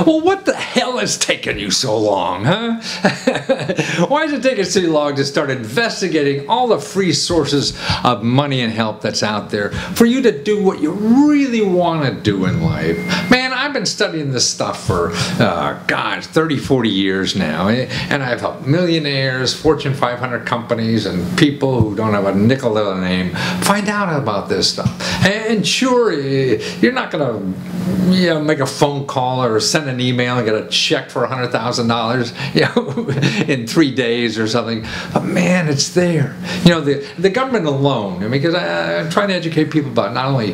Well, what the hell is taking you so long, huh? Why is it taking so long to start investigating all the free sources of money and help that's out there for you to do what you really want to do in life? Man, I've been studying this stuff for, gosh, 30, 40 years now, and I've helped millionaires, Fortune 500 companies, and people who don't have a nickel to their name find out about this stuff. And sure, you're not going to make a phone call or send an email and get a check for $100,000 in 3 days or something. But man, it's there. The government alone, because I'm trying to educate people about not only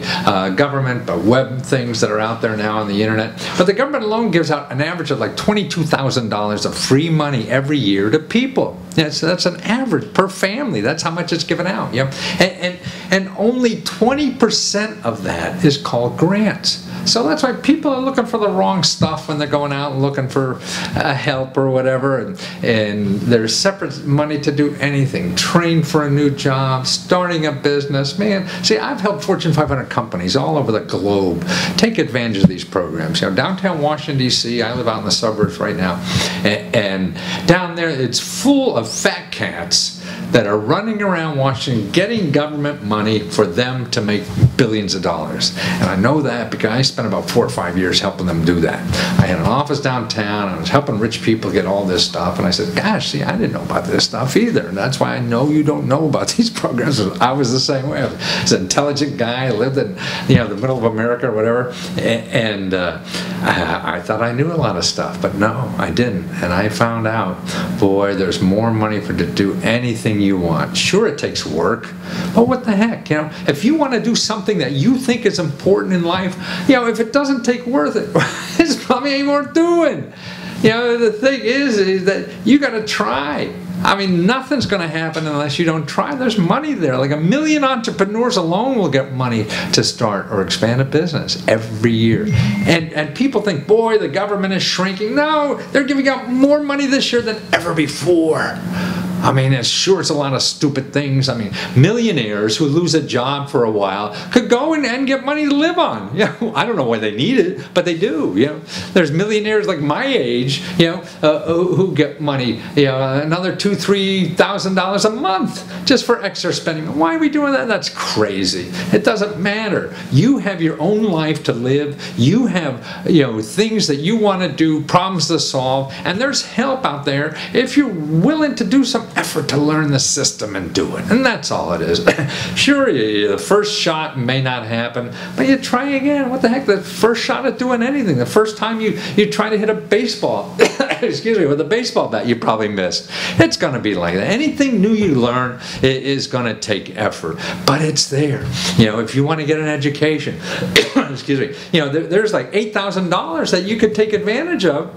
government, but web things that are out there now on the internet. But the government alone gives out an average of like $22,000 of free money every year to people. So that's an average per family. That's how much it's given out. And only 20% of that is called grants. So that's why people are looking for the wrong stuff when they're going out and looking for help or whatever. And there's separate money to do anything. Train for a new job, starting a business. Man, see, I've helped Fortune 500 companies all over the globe take advantage of these programs. Downtown Washington, D.C., I live out in the suburbs right now. And down there, it's full of fat cats that are running around Washington getting government money for them to make billions of dollars. And I know that because I spent about 4 or 5 years helping them do that. I had an office downtown. I was helping rich people get all this stuff. And I said, gosh, see, I didn't know about this stuff either. And that's why I know you don't know about these programs. I was the same way. I was an intelligent guy. I lived in the middle of America or whatever. And I thought I knew a lot of stuff. But no, I didn't. And I found out, boy, there's more money to do anything you want. Sure, it takes work, but what the heck, if you want to do something that you think is important in life, if it doesn't take worth it, it's probably ain't worth doing. The thing is that you got to try. I mean, nothing's going to happen unless you don't try. There's money there. Like 1 million entrepreneurs alone will get money to start or expand a business every year. And people think, boy, the government is shrinking. No, they're giving out more money this year than ever before. I mean, it's a lot of stupid things. I mean, millionaires who lose a job for a while could go and get money to live on. I don't know why they need it, but they do. There's millionaires like my age, who get money, another $2,000, $3,000 a month just for extra spending. Why are we doing that? That's crazy. It doesn't matter. You have your own life to live. You have, things that you want to do, problems to solve, and there's help out there if you're willing to do some effort to learn the system and do it. And that's all it is. Sure, the first shot may not happen, but you try again. What the heck? The first shot at doing anything. The first time you try to hit a baseball, excuse me, with a baseball bat, you probably missed. It's going to be like that. Anything new you learn is going to take effort, but it's there. If you want to get an education, excuse me, there's like $8,000 that you could take advantage of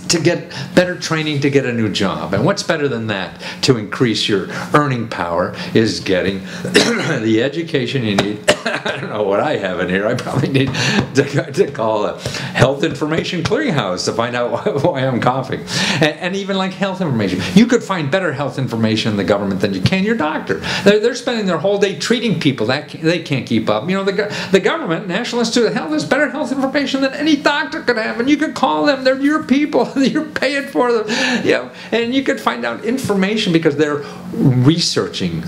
to get better training to get a new job. And what's better than that to increase your earning power is getting the education you need. I don't know what I have in here. I probably need to call a health information clearinghouse to find out why I'm coughing. And even like health information. You could find better health information in the government than you can your doctor. They're spending their whole day treating people that they can't keep up. The government, National Institute of Health, has better health information than any doctor could have. And you could call them. They're your people. You're paying for them, and you could find out information because they're researching,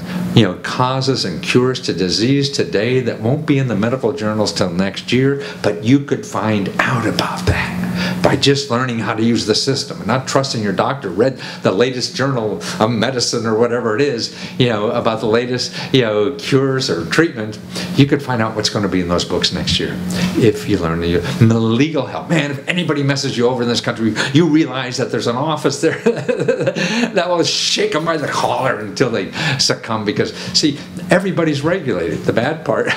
causes and cures to disease today that won't be in the medical journals till next year, but you could find out about that by just learning how to use the system and not trusting your doctor. Read the latest journal of medicine or whatever it is, about the latest, cures or treatment. You could find out what's going to be in those books next year if you learn the legal help. Man, if anybody messes you over in this country, you realize that there's an office there that will shake them by the collar until they succumb, because, see, everybody's regulated. The bad part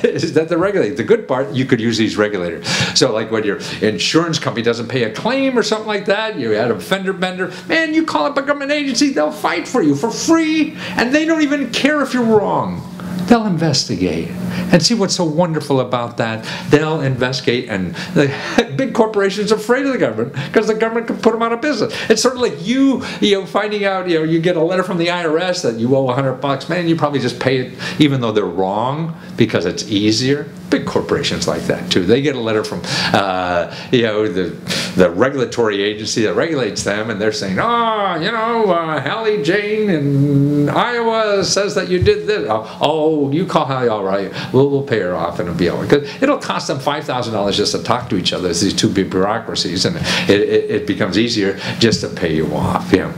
is that they're regulated. The good part, you could use these regulators. So like when your insurance company doesn't pay a claim or something like that, you had a fender bender, man, you call up a government agency, they'll fight for you for free, and they don't even care if you're wrong. They'll investigate. And see what's so wonderful about that? They'll investigate, and the big corporations are afraid of the government because the government can put them out of business. It's sort of like you finding out, you get a letter from the IRS that you owe $100. Man, you probably just pay it even though they're wrong because it's easier. Big corporations like that too. They get a letter from, the the regulatory agency that regulates them, and they're saying, oh, you know, Hallie Jane in Iowa says that you did this. Oh, you call Hallie, all right, we'll pay her off and it'll be over. Because it'll cost them $5,000 just to talk to each other. It's these two big bureaucracies, and it becomes easier just to pay you off. You know?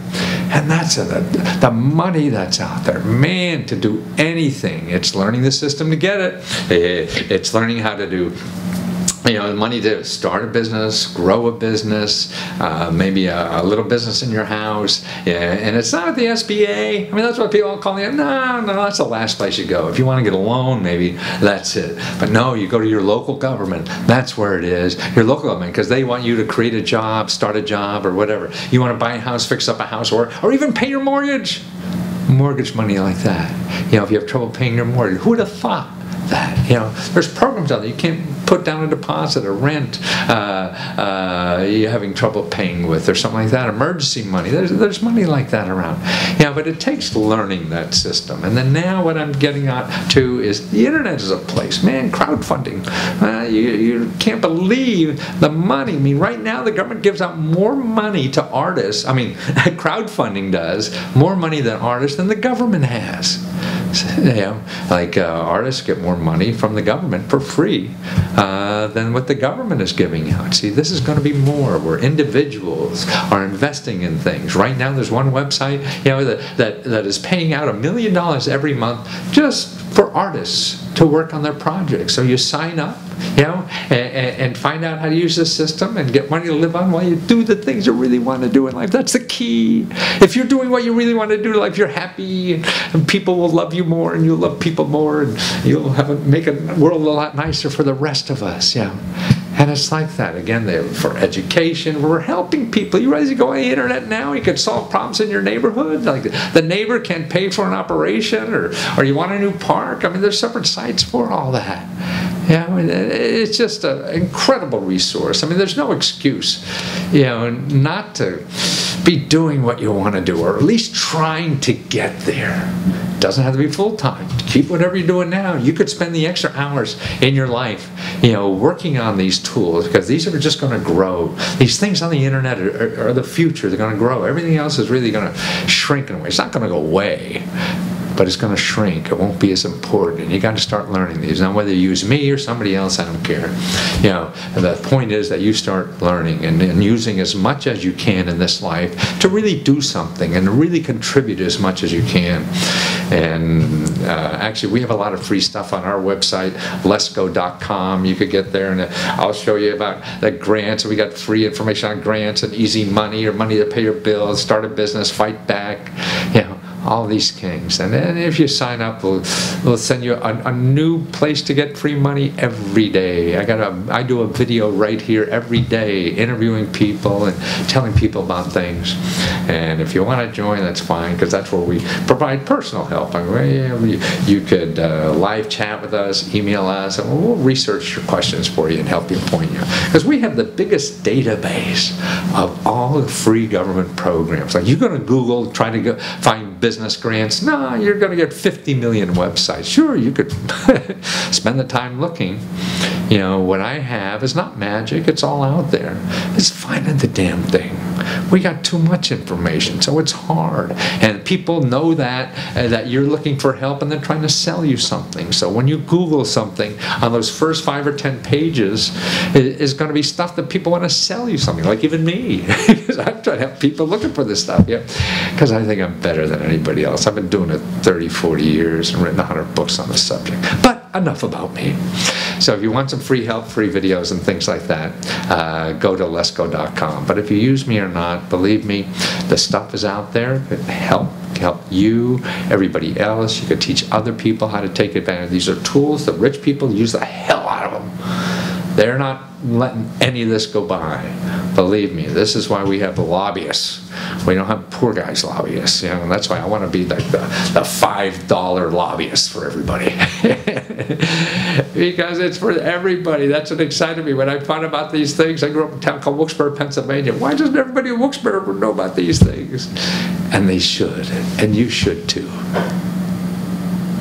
And that's the money that's out there. Man, to do anything, it's learning the system to get it. It's learning how to do, you know, money to start a business, grow a business, maybe a little business in your house. Yeah, and it's not at the SBA. I mean, that's what people all call it. No, that's the last place you go. If you want to get a loan, maybe that's it. But no, you go to your local government. That's where it is. Your local government, because they want you to create a job, start a job, or whatever. You want to buy a house, fix up a house, or even pay your mortgage. Mortgage money like that. You know, if you have trouble paying your mortgage, who would have thought that? You know, there's programs out there. You can't put down a deposit or rent you're having trouble paying with or something like that. Emergency money. There's money like that around. Yeah, but it takes learning that system. And then now what I'm getting at to is the internet is a place. Man, crowdfunding. You can't believe the money. I mean, right now the government gives out more money to artists. I mean, crowdfunding does more money than artists than the government has. You know, like artists get more money from the government for free than what the government is giving out. See, this is going to be more where individuals are investing in things. Right now, there's one website, you know, that is paying out $1 million every month just for artists to work on their projects. So you sign up, you know, and find out how to use this system and get money to live on while you do the things you really want to do in life. That's the key. If you're doing what you really want to do in life, you're happy, and people will love you more, and you'll love people more, and you'll make a world a lot nicer for the rest of us. Yeah. And it's like that. Again, for education, we're helping people. You realize you go on the internet now, you can solve problems in your neighborhood. Like the neighbor can't pay for an operation, or you want a new park. I mean, there's separate sites for all that. Yeah, I mean, it's just an incredible resource. I mean, there's no excuse, you know, not to be doing what you want to do, or at least trying to get there. It doesn't have to be full-time. Keep whatever you're doing now. You could spend the extra hours in your life, you know, working on these tools, because these are just going to grow. These things on the internet are the future. They're going to grow. Everything else is really going to shrink in a way. It's not going to go away, but it's going to shrink. It won't be as important, and you got to start learning these. Now, whether you use me or somebody else, I don't care. You know, the point is that you start learning and using as much as you can in this life to really do something and to really contribute as much as you can. And actually, we have a lot of free stuff on our website, Lesko.com. You could get there, and I'll show you about the grants. We got free information on grants and easy money, or money to pay your bills, start a business, fight back. You know, all these things. And then if you sign up, we'll send you a new place to get free money every day. I do a video right here every day, interviewing people and telling people about things. And if you want to join, that's fine, because that's where we provide personal help. I mean, you could live chat with us, email us, and we'll research your questions for you and help you point you. Because we have the biggest database of all the free government programs. Like, you're going to Google, try to find business grants. No, you're going to get 50 million websites. Sure, you could spend the time looking. You know, what I have is not magic. It's all out there. It's finding the damn thing. We got too much information, so it's hard. And people know that you're looking for help, and they're trying to sell you something. So when you Google something, on those first 5 or 10 pages is going to be stuff that people want to sell you something, like even me. Because I'm trying to help people looking for this stuff, yeah. Because I think I'm better than anybody else. I've been doing it 30, 40 years and written 100 books on the subject. But enough about me. So if you want some free help, free videos and things like that, go to Lesko.com. But if you use me or not, believe me, the stuff is out there. It help you, everybody else. You could teach other people how to take advantage. These are tools that rich people use the hell out of them. They're not letting any of this go by. Believe me, this is why we have lobbyists. We don't have poor guys lobbyists, you know, and that's why I want to be like the $5 lobbyist for everybody. Because it's for everybody. That's what excited me when I found about these things. I grew up in a town called Wilkes-Barre, Pennsylvania. Why doesn't everybody in Wilkes-Barre know about these things? And they should, and you should too.